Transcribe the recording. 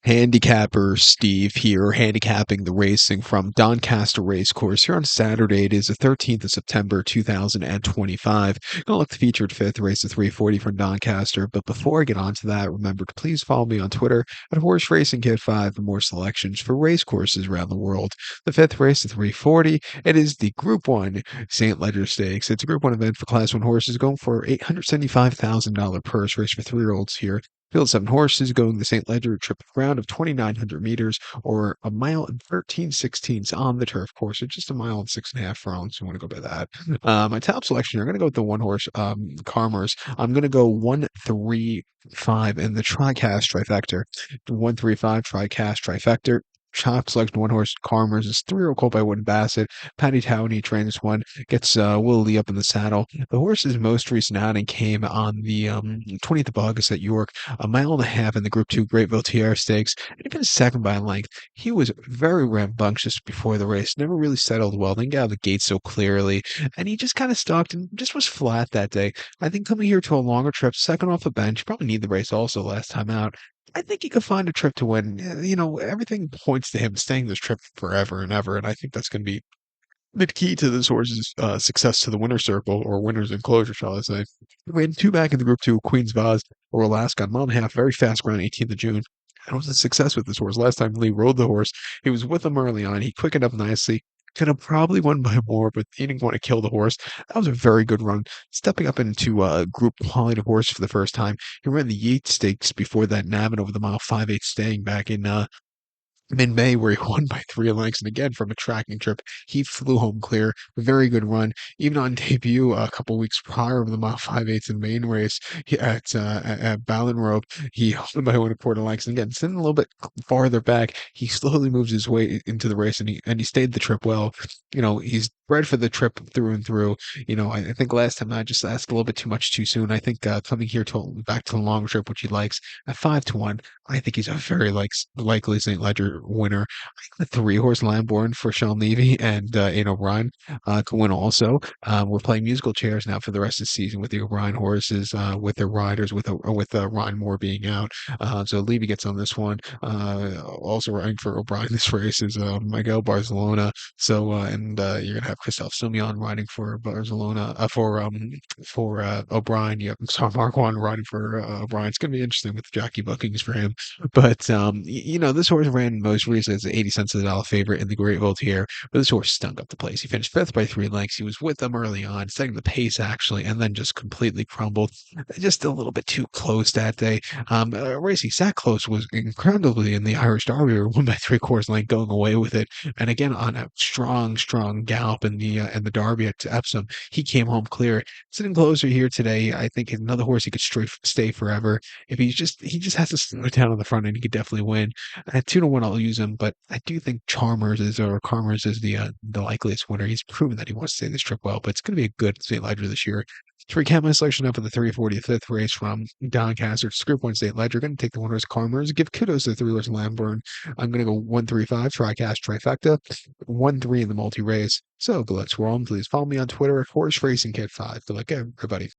Handicapper Steve here, handicapping the racing from Doncaster Racecourse here on Saturday. It is the 13th of September, 2025. Gonna look the featured fifth race, the 340 from Doncaster. But before I get on to that, remember to please follow me on Twitter at Horse Racing Kid 5 for more selections for race courses around the world. The fifth race, the 340, it is the Group 1 St. Ledger Stakes. It's a Group 1 event for Class 1 horses going for $875,000 purse race for 3-year-olds here. Field 7 horses going the St. Ledger trip round of 2,900 meters or a mile and 13/16 on the turf course, or just a mile and 6.5 furlongs. You want to go by that. My top selection, I'm going to go with the one horse, Carmers. I'm going to go 1-3-5 in the TriCast trifecta. 1-3-5 TriCast trifecta. Top selection, one horse, Carmers, is 3-year-old colt by Wooden Bassett. Paddy Towney trains one, gets Will Lee up in the saddle. The horse's most recent outing came on the 20th of August at York, a mile and a half in the Group 2 Great Voltaire Stakes, and he finished second by a length. He was very rambunctious before the race, never really settled well, didn't get out of the gate so clearly, and he just kind of stalked and just was flat that day. I think coming here to a longer trip, second off the bench, probably need the race also last time out. I think he could find a trip to win. Everything points to him staying this trip forever and ever, and I think that's going to be the key to this horse's success to the winner's circle, or winner's enclosure, shall I say. We had two back in the Group 2, Queen's Vaz or Alaska, mile and a half, very fast ground, 18th of June. And it was a success with this horse. Last time Lee rode the horse, he was with him early on. He quickened up nicely. Could have probably won by more, but he didn't want to kill the horse. That was a very good run. Stepping up into Group quality horse for the first time. He ran the Yates Stakes before that, nabbing over the mile 5/8 staying back in mid-May, where he won by 3 lengths, and again from a tracking trip, he flew home clear. Very good run. Even on debut a couple weeks prior of the mile 5/8 in the main race at Ballinrobe, he won by 1.25 lengths. And again, sitting a little bit farther back, he slowly moves his way into the race, and he stayed the trip well. He's bred for the trip through and through. I think last time I just asked a little bit too much too soon. I think coming here back to the long trip, which he likes at 5-1. I think he's a very likely St. Ledger winner. I think the 3-horse Lamborn for Sean Levy and O'Brien can win also. We're playing musical chairs now for the rest of the season with the O'Brien horses, with their riders, with Ryan Moore being out. So Levy gets on this one. Also riding for O'Brien this race is Miguel Barcelona. So you're gonna have Christophe Soumillon riding for Barcelona for O'Brien. You have Mark Juan riding for O'Brien. It's gonna be interesting with the jockey bookings for him. But this horse ran most recently as an 80 cents to the dollar favorite in the Great Voltaire, but this horse stunk up the place. He finished fifth by 3 lengths. He was with them early on, setting the pace actually, and then just completely crumbled. Just a little bit too close that day. Racing sat close, was incredibly in the Irish Derby, or won by 3/4 length, going away with it. And again on a strong gallop in the Derby at Epsom, he came home clear. Sitting closer here today, I think another horse he could stay forever. If he just has to slow down on the front end, he could definitely win. At 2-1, I'll use him, but I do think Carmers is the likeliest winner. He's proven that he wants to stay this trip well, but it's going to be a good St. Ledger this year. To recap my selection up in the 345th race from Doncaster, Group 1 St. Ledger, going to take the one horse Carmers. Give kudos to the 3-horse Lamborn. I'm going to go 1-3-5, TriCast trifecta, 1-3 in the multi race. So good luck to all. Please follow me on Twitter at Horse Racing Kid 5. Good luck, everybody.